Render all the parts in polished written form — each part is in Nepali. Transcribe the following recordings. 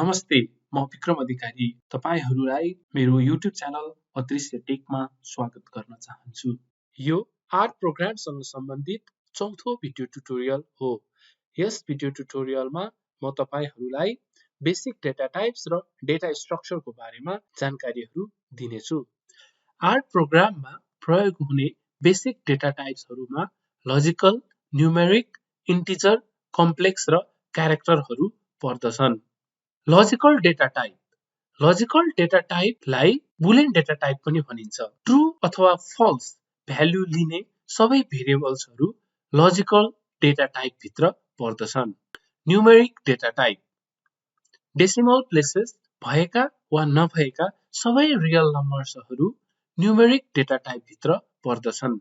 नमस्ते, म विक्रम अधिकारी तपाईहरूलाई मेरो युट्युब च्यानल अदृश्य टेकमा स्वागत गर्न चाहन्छु। यो आर्ट प्रोग्रामसँग सम्बन्धित चौथो भिडियो ट्युटोरियल हो। यस भिडियो ट्युटोरियलमा म तपाईहरूलाई बेसिक डेटा टाइप्स र डेटा स्ट्रक्चरको बारेमा जानकारीहरू दिनेछु। आर्ट प्रोग्राममा प्रयोग हुने बेसिक डेटा टाइप्सहरूमा लजिकल, न्युमेरिक, इन्टिजर, कम्प्लेक्स र क्यारेक्टरहरू पर्दछन्। लजिकल डेटा टाइपलाई बुलियन डेटा टाइप पनि भनिन्छ। ट्रु अथवा फल्स भ्यालु लिने सबै भेरिएबल्सहरू लजिकल डेटा टाइप भित्र पर्दछन्। Numeric data type decimal places भएका वा नभएका सबै रियल नम्बर्सहरू न्युमेरिक डेटा टाइप भित्र पर्दछन्।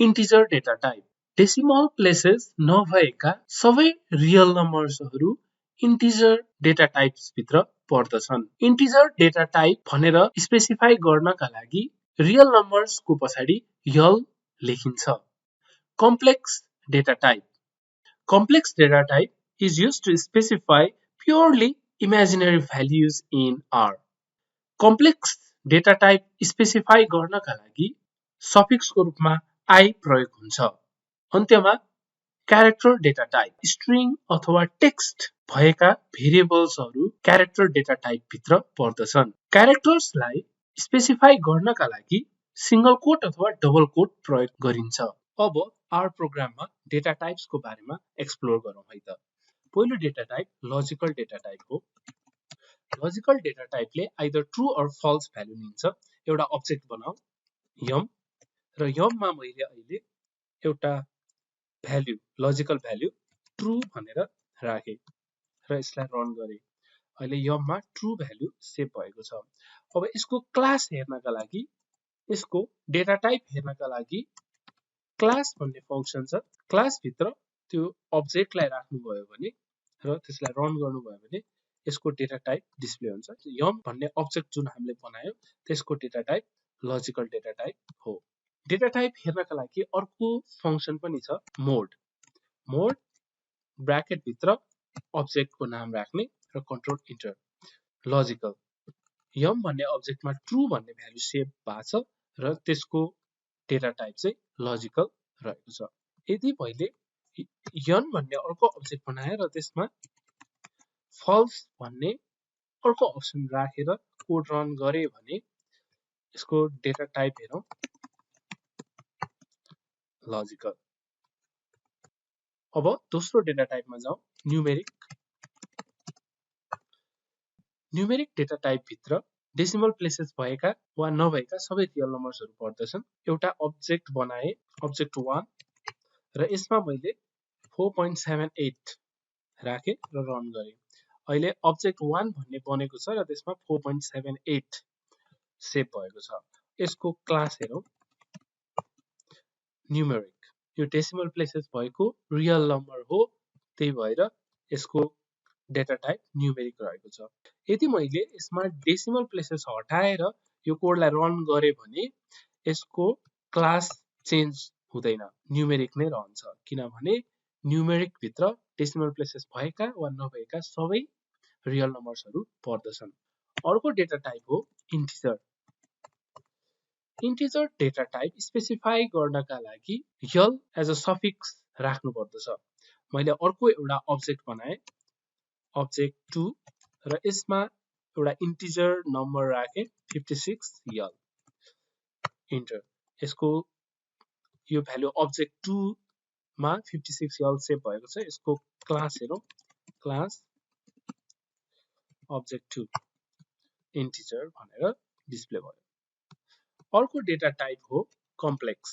Integer data type decimal places नभएका सबै रियल नम्बर्सहरू इन्टिजर डेटा टाइप्स भित्र पर्दछन्। इन्टिजर डेटा टाइप भनेर स्पेसिफाई गर्नका लागि रियल नम्बर्सको पछाडि यल लेखिन्छ। Complex data type is used to specify purely imaginary values in R. Complex data type specify गर्नका लागि सफिक्सको रूपमा I प्रयोग हुन्छ। अन्त्यमा क्यारेक्टर डेटा टाइप स्ट्रिङ अथवा टेक्स्ट भएका भेरिएबल्सहरू क्यारेक्टर डेटा टाइप भित्र पर्दछन्। क्यारेक्टर्सलाई स्पेसिफाई गर्नका लागि सिंगल कोट अथवा डबल कोट प्रयोग गरिन्छ। अब आर प्रोग्राममा डेटा टाइप्सको बारेमा एक्सप्लोर गरौँ है त। पहिलो data type logical data type हो। लजिकल डेटा टाइपले either true or false value लिन्छ। एउटा अब्जेक्ट बनाऊ यम र यममा मैले अहिले एउटा भ्यालु लजिकल भ्यालु ट्रु भनेर राखे र यसलाई रन गरे। अहिले यममा ट्रु भ्यालु सेभ भएको छ। अब यसको क्लास हेर्नका लागि यसको डेटा टाइप हेर्नका लागि क्लास भन्ने फंक्सन छ। क्लास भित्र त्यो अब्जेक्टलाई राख्नुभयो भने र त्यसलाई रन गर्नुभयो भने यसको डेटा टाइप डिस्प्ले हुन्छ। यम भन्ने अब्जेक्ट जुन हामीले बनायौ त्यसको data type logical data type हो। डेटा टाइप हेर्नका लागि अर्को फंक्सन पनि छ मोड ब्राकेट भित्र अब्जेक्टको नाम राख्ने र कन्ट्रोल इन्टर। लजिकल यम भन्ने अब्जेक्टमा ट्रु भन्ने भ्यालु सेभ भएको छ र त्यसको डेटा टाइप चाहिँ लजिकल रहेको छ। यदि मैले यन भन्ने अर्को अब्जेक्ट बनाए र त्यसमा फल्स भन्ने अर्को अप्सन राखेर कोड रन गरे भने यसको डेटा टाइप हेरौँ लजिकल। अब दोस्रो डेटा टाइपमा जाउँ न्युमेरिक डेटा टाइप भित्र डेसिमल प्लेसेस भएका वा नभएका सबै रियल नम्बर्सहरू पर्दछन्। एउटा अब्जेक्ट बनाए अब्जेक्ट 1 र यसमा मैले 4.78 राखे र रन गरे। अहिले अब्जेक्ट 1 भन्ने बनेको छ र त्यसमा 4.78 सेभ भएको छ। यसको क्लास हेरौँ न्युमेरिक। यो डेसिमल प्लेसेस भएको रियल नम्बर हो, त्यही भएर यसको डेटा टाइप न्युमेरिक रहेको छ। यदि मैले यसमा डेसिमल प्लेसेस हटाएर यो कोडलाई रन गरे भने यसको क्लास चेन्ज हुँदैन, न्युमेरिक नै रहन्छ। किनभने न्युमेरिक भित्र डेसिमल प्लेसेस भएका वा नभएका सबै रियल नम्बर्सहरू पर्दछन्। अर्को डेटा टाइप हो integer. Integer data type specify गर्नका लागि यल एज अ सफिक्स राख्नु पर्दछ। मैले अर्को एउटा अब्जेक्ट बनाए अब्जेक्ट 2 र यसमा एउटा इन्टिजर नम्बर राखे 56 यल इन्टर। यसको यो भ्यालु अब्जेक्ट 2 मा 56 यल सेभ भएको छ। यसको क्लास हेरौँ क्लास अब्जेक्ट 2 इन्टिजर भनेर डिस्प्ले भयो। अर्को डेटा टाइप हो कम्प्लेक्स।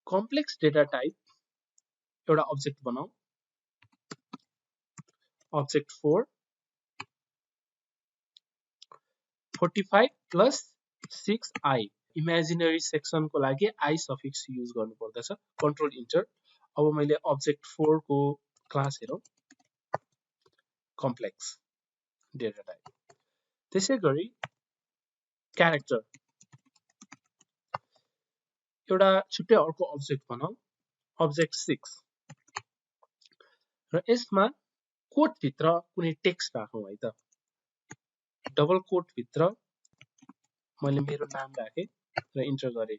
कम्प्लेक्स डेटा टाइप एउटा अब्जेक्ट बनाऊ अब्जेक्ट 4 45 प्लस 6i इमेजिनरी सेक्सनको लागि i सफिक्स युज गर्नु पर्दछ। Control enter. अब मैले अब्जेक्ट 4 को क्लास हेरौँ कम्प्लेक्स डेटा टाइप। त्यसै गरी क्यारेक्टर एउटा छुट्टै अर्को अब्जेक्ट बनाऊ अब्जेक्ट 6 र यसमा कोट भित्र कुनै टेक्स्ट राखौं है त डबल कोट भित्र मैले मेरो नाम राखे र इन्टर गरे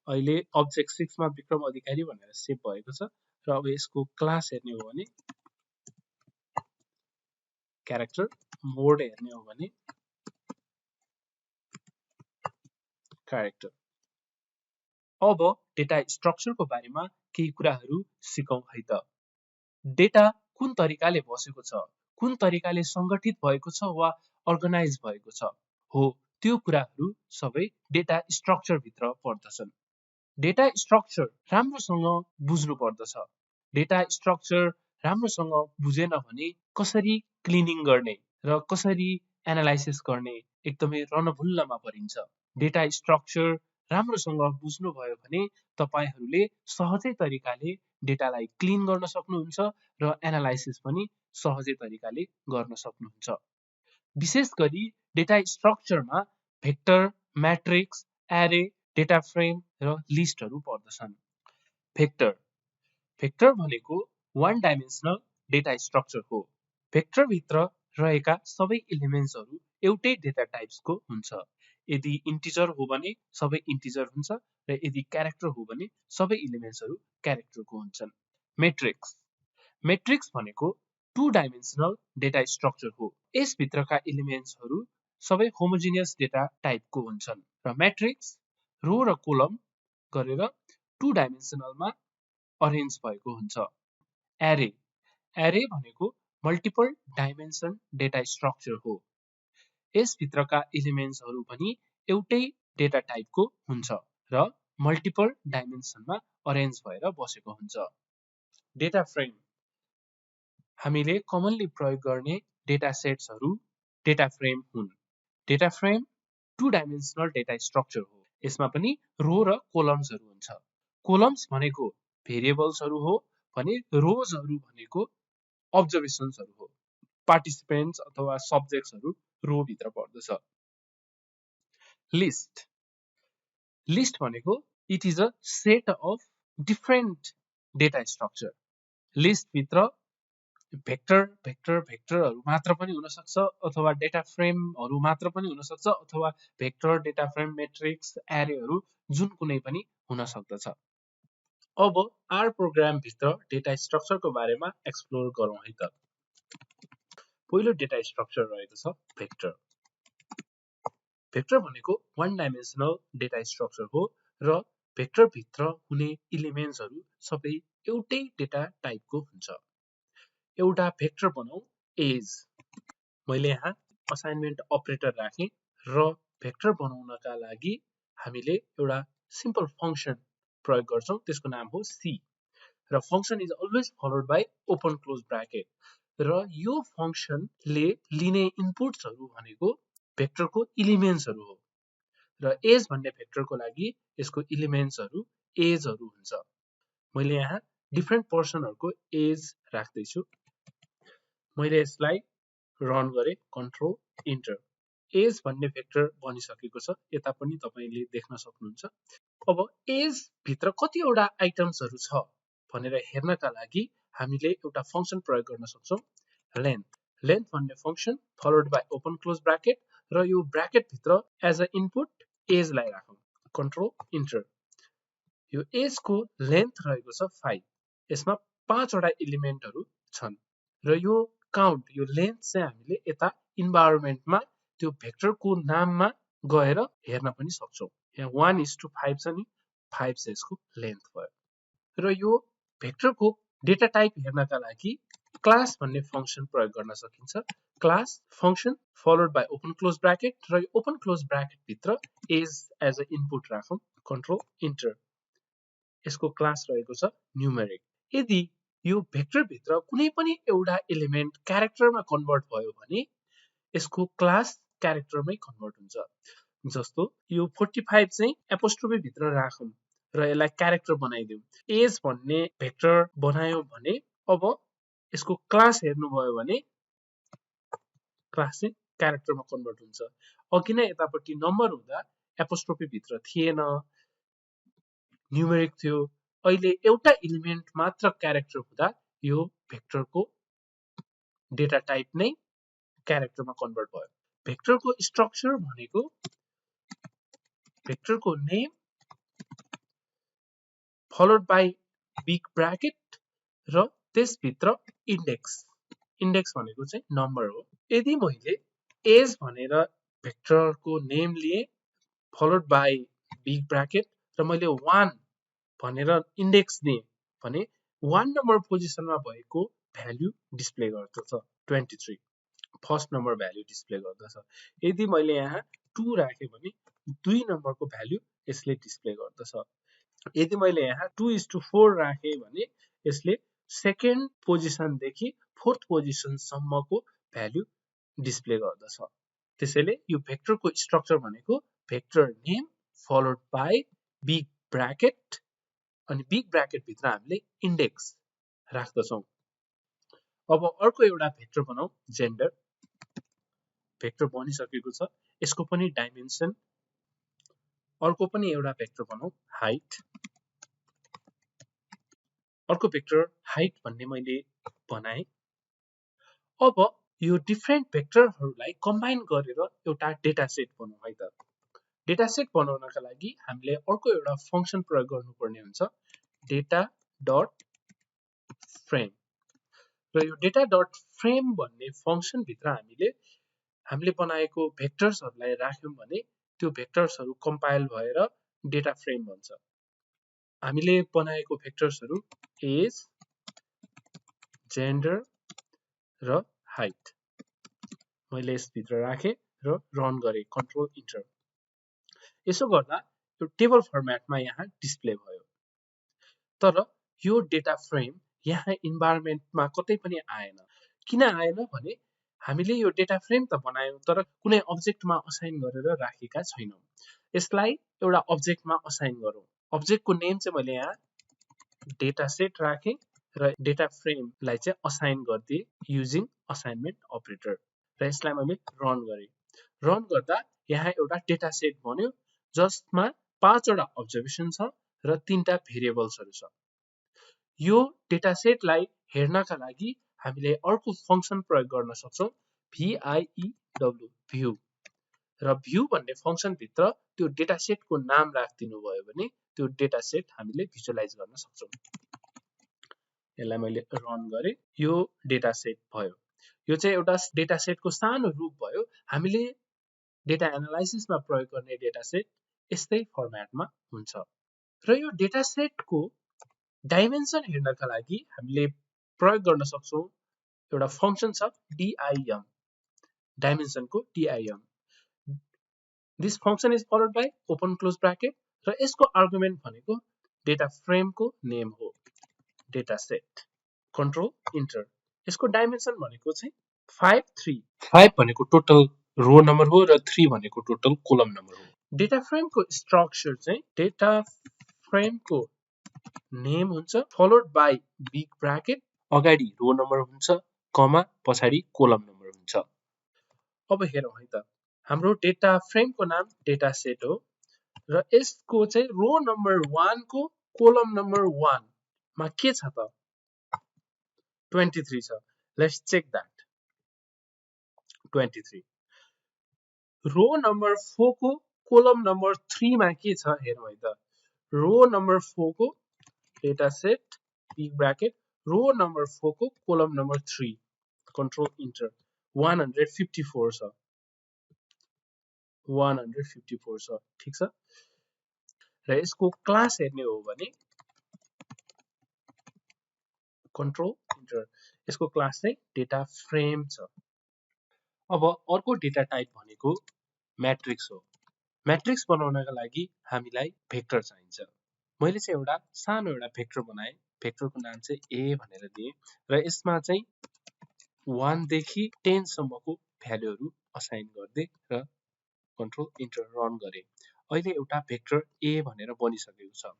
अहिले अब्जेक्ट 6 मा विक्रम अधिकारी भनेर सेभ भएको छ र अब यसको क्लास हेर्ने हो भने क्यारेक्टर मोड हेर्ने हो भने क्यारेक्टर अब डेटा स्ट्रक्चरको बारेमा केही कुराहरू सिकौं है त डेटा कुन तरिकाले बसेको छ कुन तरिकाले संगठित भएको छ वा अर्गनाइज भएको छ हो त्यो कुराहरू सबै डेटा स्ट्रक्चर भित्र पर्दछन् डेटा स्ट्रक्चर राम्रोसँग बुझ्नु पर्दछ डेटा स्ट्रक्चर राम्रोसँग बुझेन भने कसरी क्लिनिङ गर्ने र कसरी एनालाइसिस गर्ने एकदमै रणभुल्लमा परिन्छ डेटा स्ट्रक्चर राम्रोसँग बुझ्नुभयो भने तपाईहरूले सहजै तरिकाले डेटालाई क्लिन गर्न सक्नुहुन्छ र एनालाइसिस पनि सहजै तरिकाले गर्न सक्नुहुन्छ विशेष गरी डेटा स्ट्रक्चरमा भेक्टर म्याट्रिक्स एरे डेटा फ्रेम र लिस्टहरू पर्दछन् भेक्टर भेक्टर भनेको वान डाइमेन्सनल डेटा स्ट्रक्चर हो भेक्टर भित्र रहेका सबै एलिमेन्ट्सहरू एउटै डेटा टाइप्सको हुन्छ यदि इन्टिजर हो भने सबै इन्टिजर हुन्छ र यदि क्यारेक्टर हो भने सबै एलिमेन्ट्सहरू क्यारेक्टरको हुन्छन् मेट्रिक्स मेट्रिक्स भनेको टु डाइमेन्सनल डेटा स्ट्रक्चर हो यस भित्रका एलिमेन्ट्सहरू सबै होमोजिनियस डेटा टाइपको हुन्छन् र म्याट्रिक्स रो र कोलम गरेर टु डाइमेन्सनलमा अरेन्ज भएको हुन्छ एरे एरे भनेको मल्टिपल डाइमेन्सन डेटा स्ट्रक्चर हो यस भित्रका एलिमेन्ट्सहरू पनि एउटै डेटा टाइपको हुन्छ र मल्टिपल डाइमेन्सनमा अरेन्ज भएर बसेको हुन्छ डेटा फ्रेम हामीले कमनली प्रयोग गर्ने डेटा सेट्सहरू डेटा फ्रेम हुन् data frame two dimensional data structure हो यसमा पनि रो र कोलम्सहरू हुन्छ कोलम्स भनेको भेरिएबल्सहरू हो भने रोजहरू भनेको अब्जर्भेसन्सहरू हो पार्टिसिपेन्ट्स अथवा सब्जेक्ट्सहरू रो भित्र पर्दछ लिस्ट लिस्ट भनेको it is a set of different data structure list भित्र भेक्टर भेक्टर भेक्टरहरू मात्र पनि हुन सक्छ अथवा डेटा फ्रेमहरू मात्र पनि हुन सक्छ अथवा भेक्टर डेटा फ्रेम मेट्रिक्स एरेहरू जुन कुनै पनि हुन सक्दछ अब आर प्रोग्राम भित्र डेटा स्ट्रक्चरको बारेमा एक्सप्लोर गरौँ है त पहिलो डेटा स्ट्रक्चर रहेको छ भेक्टर भेक्टर भनेको वान डाइमेन्सनल डेटा स्ट्रक्चर हो र भेक्टर भित्र हुने एलिमेन्ट्सहरू सबै एउटै डेटा टाइपको हुन्छ एउटा भेक्टर बनाऊ एज मैले यहाँ असाइनमेन्ट अपरेटर राखेँ र भेक्टर बनाउनका लागि हामीले एउटा सिम्पल फंक्सन प्रयोग गर्छौं त्यसको नाम हो सी र function is always followed by open close bracket र यो फंक्सनले लिने इनपुट्सहरू भनेको भेक्टरको एलिमेन्ट्सहरू हो र एज भन्ने भेक्टरको लागि यसको एलिमेन्ट्सहरू एजहरू हुन्छ मैले यहाँ डिफरेन्ट पर्सनहरूको एज राख्दै छु मैले यसलाई रन गरे कन्ट्रोल इन्टर एज भन्ने भेक्टर बनिसकेको छ यता पनि तपाईले देख्न सक्नुहुन्छ अब एज भित्र कतिवटा आइटम्सहरू छ भनेर हेर्नका लागि हामीले एउटा फंक्सन प्रयोग गर्न सक्छौं लेन्थ लेन्थ भन्ने function followed by open close bracket र यो ब्राकेट भित्र एज अ इनपुट एज लाई राखौं कन्ट्रोल इन्टर यो एज को लेन्थ रहेको छ 5 यसमा 5 वटा एलिमेन्टहरू छन् र यो काउन्ट यो लेन्थ चाहिँ हामीले यता इन्भाइरोमेन्टमा त्यो भेक्टरको नाममा गएर हेर्न पनि सक्छौं यहाँ 1:5 छ नि 5 चाहिँ यसको लेन्थ भयो र यो भेक्टरको डेटा टाइप हेर्नका लागि क्लास भन्ने फंक्सन प्रयोग गर्न सकिन्छ class function followed by open close bracket र यो ओपन क्लोज ब्राकेट भित्र एज एज अ इनपुट राखौं कन्ट्रोल इन्टर यसको क्लास रहेको छ numeric यदि यो भेक्टर भित्र कुनै पनि एउटा एलिमेन्ट क्यारेक्टरमा कन्भर्ट भयो भने यसको क्लास क्यारेक्टरमै कन्भर्ट हुन्छ जस्तो यो 45 चाहिँ एपोस्ट्रोफी भित्र राखौं र यसलाई क्यारेक्टर बनाइदिउँ एज भन्ने भेक्टर बनायो भने अब यसको क्लास हेर्नुभयो भने क्लास चाहिँ क्यारेक्टरमा कन्भर्ट हुन्छ अघि नै यतापट्टि नम्बर हुँदा एपोस्ट्रोफी भित्र थिएन न्यूमेरिक थियो अहिले एउटा एलिमेन्ट मात्र क्यारेक्टर हुँदा यो भेक्टरको डेटा टाइप नै क्यारेक्टरमा कन्भर्ट भयो। भेक्टरको स्ट्रक्चर भनेको भेक्टरको name followed by big bracket र त्यसभित्र इन्डेक्स। इन्डेक्स भनेको चाहिँ नम्बर हो। यदि मैले एज भनेर भेक्टरको नेम लिए फलोड बाई बिग ब्राकेट र मैले 1 भनेर इन्डेक्स दिएँ भने 1 नम्बर पोजिसनमा भएको भ्यालु डिस्प्ले गर्दछ 23। फर्स्ट नम्बर भ्यालु डिस्प्ले गर्दछ। यदि मैले यहाँ 2 राखेँ भने 2 नम्बरको भ्यालु यसले डिस्प्ले गर्दछ। यदि मैले यहाँ 2:4 राखेँ भने यसले सेकेन्ड पोजिसनदेखि फोर्थ पोजिसनसम्मको भ्यालु डिस्प्ले गर्दछ। त्यसैले यो भेक्टरको स्ट्रक्चर भनेको vector name followed by big bracket अनि बिग ब्राकेट भित्र हामीले इन्डेक्स राख्दछौँ। अब अर्को एउटा भेक्टर बनाऊ जेन्डर। भेक्टर बनिसकेको छ। यसको पनि डाइमेन्सन। अर्को पनि एउटा भेक्टर बनाऊ हाइट। अर्को भेक्टर हाइट भन्ने मैले बनाएँ। अब यो डिफ्रेन्ट भेक्टरहरूलाई कम्बाइन गरेर एउटा डेटा सेट बनाऊ है त। डेटा सेट बनाउनका लागि हामीले अर्को एउटा फंक्सन प्रयोग गर्नुपर्ने हुन्छ डेटा डट फ्रेम। र यो डेटा डट फ्रेम भन्ने फंक्सन भित्र हामीले बनाएको भेक्टर्सहरूलाई राख्यौं भने त्यो भेक्टर्सहरू कम्पाइल भएर डेटा फ्रेम बन्छ। हामीले बनाएको भेक्टर्सहरू एज, जेन्डर र हाइट मैले यसभित्र राखेँ र रन गरेँ कन्ट्रोल इन्टर। यसो गर्दा यो टेबल फर्मेटमा यहाँ डिस्प्ले भयो। तर यो डेटा फ्रेम यहाँ इन्भाइरोमेन्टमा कतै पनि आएन। किन आएन भने हामीले यो डेटा फ्रेम त बनायौं तर कुनै अब्जेक्टमा असाइन गरेर राखेका छैनौं। यसलाई एउटा अब्जेक्टमा असाइन गरौँ। अब्जेक्टको नेम चाहिँ मैले यहाँ डेटा सेट राखेँ र डेटा फ्रेमलाई चाहिँ असाइन गरिदिएँ युजिङ असाइनमेन्ट अपरेटर र यसलाई मैले रन गरेँ। रन गर्दा यहाँ एउटा डेटा सेट बन्यो जसमा 5 वटा अब्जर्भेसन छ र 3टा भेरिएबल्सहरू छ। यो डेटा सेटलाई हेर्नका लागि हामीले अर्को फंक्सन प्रयोग गर्न सक्छौं VIEW भ्यू र भ्यू भन्ने फंक्सन भित्र त्यो डेटा सेटको नाम राखिदिनु भयो भने त्यो डेटा सेट हामीले भिजुअलाइज गर्न सक्छौं। यसलाई मैले रन गरेँ। यो डेटा सेट भयो। यो चाहिँ एउटा डेटा सेटको सानो रूप भयो। हामीले डेटा एनालाइसिसमा प्रयोग गर्ने डेटा सेट यस्तै फर्मेटमा हुन्छ। र यो डेटा सेटको डाइमेन्सन हेर्नका लागि हामीले प्रयोग गर्न सक्छौं एउटा फंक्सन छ DIM। डाइमेन्सनको DIM। This function is followed by open close bracket र यसको आर्गुमेन्ट भनेको डेटा फ्रेमको नेम हो डेटा सेट। Control enter. यसको डाइमेन्सन भनेको चाहिँ 5 3। 5 भनेको टोटल रो नम्बर हो र 3 भनेको टोटल कोलम नम्बर हो। डेटा फ्रेमको स्ट्रक्चर चाहिँ डेटा फ्रेमको नेम हुन्छ फलोड बाई बिग ब्राकेट अगाडि रो नम्बर हुन्छ कमा पछाडि कोलम नम्बर हुन्छ। अब हेरौँ है त। हाम्रो डेटा फ्रेमको नाम डेटा सेट हो र यसको चाहिँ रो नम्बर 1 को कोलम नम्बर 1 मा के छ त 23 छ। Let's check that 23। Row number 4 को कोलम नम्बर 3 मा के छ हेरौँ है त। रो नम्बर 4 को डेटा सेट बिग ब्राकेट रो नम्बर 4 को कोलम नम्बर 3 कन्ट्रोल इन्टर 154 छ। 154 छ। ठीक छ। र यसको क्लास हेर्ने हो भने कन्ट्रोल इन्टर। यसको क्लास चाहिँ डेटा फ्रेम छ। अब अर्को डेटा टाइप भनेको म्याट्रिक्स हो। म्याट्रिक्स बनाउनका लागि हामीलाई भेक्टर चाहिन्छ। मैले चाहिँ एउटा सानो एउटा भेक्टर बनाएँ। भेक्टरको नाम चाहिँ A भनेर दिएँ र यसमा चाहिँ 1 देखि 10 सम्मको भ्यालुहरू असाइन गर्दै र कन्ट्रोल इन्टर रन गरेँ। अहिले एउटा भेक्टर A भनेर बनिसकेको छ।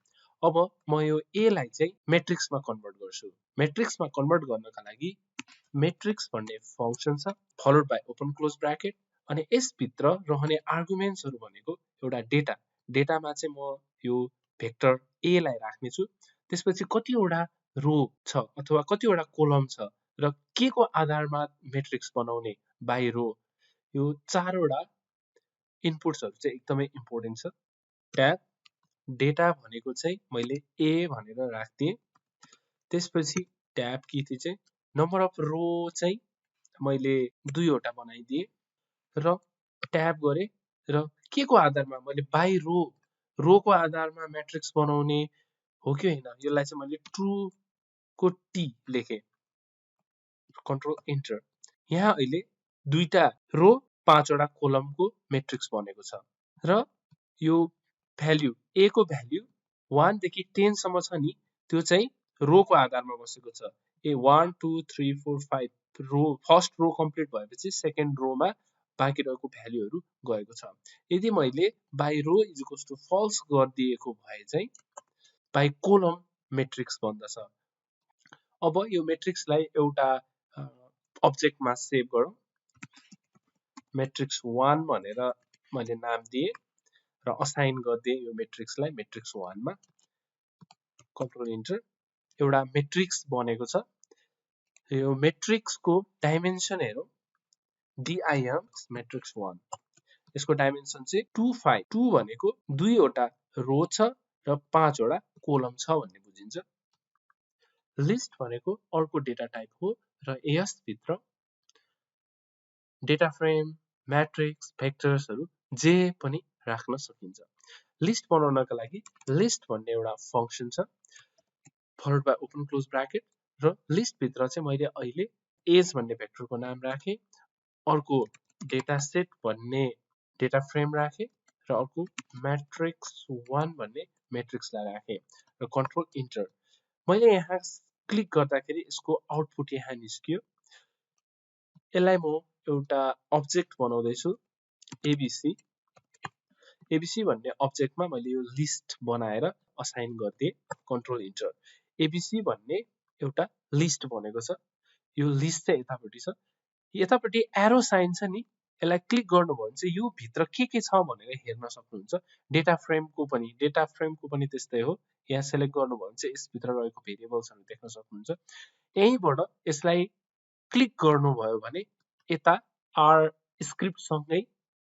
अब म यो A लाई चाहिँ म्याट्रिक्समा कन्भर्ट गर्छु। म्याट्रिक्समा कन्भर्ट गर्नका लागि म्याट्रिक्स भन्ने फंक्सन छ followed by open close bracket अनि यसभित्र रहने आर्गुमेन्ट्सहरू भनेको एउटा डेटा। डेटामा चाहिँ म यो भेक्टर A लाई राख्ने छु। त्यसपछि कतिवटा रो छ अथवा कतिवटा कोलम छ र के को आधारमा मेट्रिक्स बनाउने बाइ रो, यो चारवटा इनपुट्सहरु चाहिँ एकदमै इम्पोर्टेन्ट छ। ट्याब डेटा भनेको चाहिँ मैले ए भनेर राख्दिए, त्यसपछि ट्याब के थियो चाहिँ नम्बर अफ रो चाहिँ मैले 2 वटा बनाइदिए र ट्याब गरे र के को आधारमा मैले बाइ रो को आधारमा म्याट्रिक्स बनाउने हो कि हैन, यसलाई चाहिँ मैले ट्रु को टी लेखे, कन्ट्रोल इन्टर। यहाँ अहिले दुईटा रो 5 वटा कोलमको मेट्रिक्स बनेको छ र यो भ्यालु ए को भ्यालु 1 देखि 10 सम्म छ नि, त्यो चाहिँ रो को आधारमा बसेको छ। ए 1 2 3 4 5 रो, फर्स्ट रो कम्प्लिट भएपछि सेकेन्ड रोमा बाँकी रहेको भ्यालुहरु गएको छ। यदि मैले by row is equals to false गरिदिएको भए चाहिँ बाइ कोलम मेट्रिक्स बन्दछ। अब यो मेट्रिक्सलाई एउटा अब्जेक्टमा सेभ गरौँ। मेट्रिक्स 1 भनेर मैले नाम दिए र असाइन गर्दिए यो मेट्रिक्सलाई मेट्रिक्स 1 मा, कन्ट्रोल इन्टर। एउटा मेट्रिक्स बनेको छ। यो मेट्रिक्सको डाइमेन्सन हेरौँ, DIM मेट्रिक्स 1, यसको डाइमेन्सन चाहिँ 2 5, 2 भनेको 2 वटा रो छ र 5 वटा कोलम छ भन्ने बुझिन्छ। लिस्ट भनेको अर्को डेटा टाइप हो र यस भित्र डेटा फ्रेम, म्याट्रिक्स, भेक्टर्सहरु जे पनि राख्न सकिन्छ। लिस्ट बनाउनका लागि लिस्ट भन्ने एउटा फंक्सन छ, followed by open close bracket, र लिस्ट भित्र चाहिँ मैले अहिले एज भन्ने भेक्टरको नाम राखे, अर्को डेटा सेट भन्ने डेटा फ्रेम राखे र अर्को म्याट्रिक्स 1 भन्ने म्याट्रिक्सलाई राखे र कन्ट्रोल इन्टर। मैले यहाँ क्लिक गर्दाखेरि यसको आउटपुट यहाँ निस्कियो। यसलाई म एउटा अब्जेक्ट बनाउँदै छु, एबीसी। एबीसी भन्ने अब्जेक्टमा मैले यो लिस्ट बनाएर असाइन गर्दिए, कन्ट्रोल इन्टर। एबीसी भन्ने एउटा लिस्ट बनेको छ। यो लिस्ट चाहिँ यतापट्टि छ, यतापट्टि एरो साइन छ नि, यसलाई क्लिक गर्नुभयो भने चाहिँ यो भित्र के छ भनेर हेर्न सक्नुहुन्छ। डेटा फ्रेमको पनि त्यस्तै हो। यहाँ सेलेक्ट गर्नुभयो भने चाहिँ यसभित्र रहेको भेरिएबल्सहरु देख्न सक्नुहुन्छ। यहीँबाट यसलाई क्लिक गर्नुभयो भने यता आर स्क्रिप्ट सँगै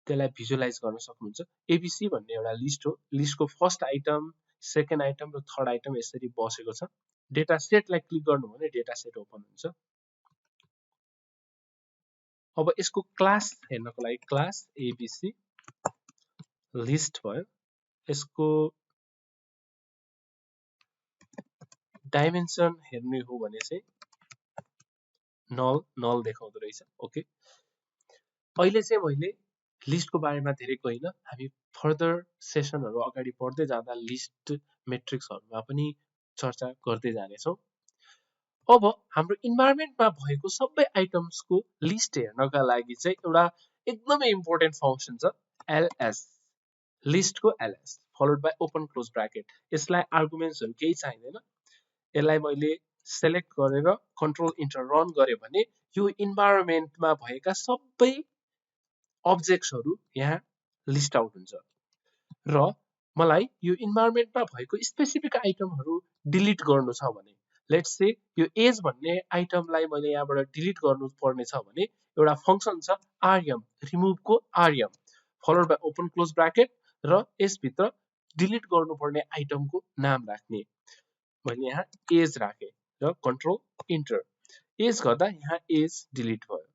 त्यसलाई भिजुअलाइज गर्न सक्नुहुन्छ। एबीसी भन्ने एउटा लिस्ट हो। लिस्टको फर्स्ट आइटम, सेकेन्ड आइटम र थर्ड आइटम यसरी बसेको छ। डेटा सेटलाई क्लिक गर्नुभयो भने डेटा सेट ओपन हुन्छ। अब यसको क्लास हेर्नको लागि क्लास एबीसी लिस्ट भयो। यसको डाइमेन्सन हेर्ने हो भने चाहिँ नल देखाउँदो रहेछ। ओके, अहिले चाहिँ मैले लिस्टको बारेमा धेरै गइन, हामी फर्दर सेसनहरु अगाडि बढ्दै जाँदा लिस्ट मेट्रिक्सहरुमा पनि चर्चा गर्दै जानेछौँ। अब हाम्रो इन्भाइरोमेन्टमा भएको सबै आइटम्सको लिस्ट हेर्नका लागि चाहिँ एउटा एकदमै इम्पोर्टेन्ट फंक्सन छ, ls। लिस्टको ls followed by open close bracket. यसलाई आर्गुमेन्ट्सहरु केही चाहिदैन। यसलाई मैले सेलेक्ट गरेर कन्ट्रोल इन्टर रन गरे भने यो इन्भाइरोमेन्टमा भएका सबै अब्जेक्ट्सहरु यहाँ लिस्ट आउट हुन्छ र मलाई यो इन्भाइरोमेन्टमा भएको स्पेसिफिक आइटमहरु डिलिट गर्नु छ भने, लेट्स से यो एज भन्ने आइटमलाई मैले यहाँबाट डिलिट गर्नु पर्ने छ भने एउटा फंक्सन छ rm, रिमुभको rm followed by open close bracket र यसभित्र डिलिट गर्नुपर्ने आइटमको नाम राख्ने। मैले यहाँ एज राखे र कन्ट्रोल इन्टर। एज गर्दा यहाँ एज डिलिट भयो।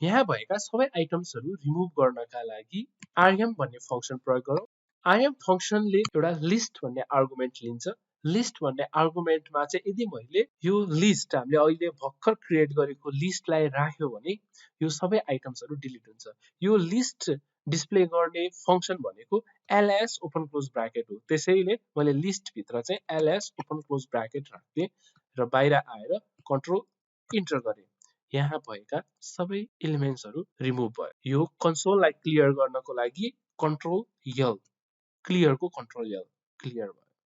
यहाँ भएका सबै आइटम्सहरु रिमुभ गर्नका लागि rm भन्ने फंक्सन प्रयोग गरौँ। rm फंक्सनले एउटा लिस्ट भन्ने आर्गुमेन्ट लिन्छ। लिस्ट भन्ने आर्गुमेन्टमा चाहिँ यदि मैले यो लिस्ट हामीले अहिले भर्खर क्रिएट गरेको लिस्टलाई राख्यो भने यो सबै आइटम्सहरु डिलिट हुन्छ। यो लिस्ट डिस्प्ले गर्ने फंक्सन भनेको ls ओपन क्लोज ब्राकेट हो। त्यसैले मैले लिस्ट भित्र चाहिँ ls ओपन क्लोज ब्राकेट राख्दिए र बाहिर आएर कन्ट्रोल इन्टर गरे। यहाँ भएका सबै एलिमेन्ट्सहरु रिमुभ भयो। यो कन्सोललाई क्लियर गर्नको लागि कन्ट्रोल यल, क्लियरको कन्ट्रोल यल, क्लियर भयो।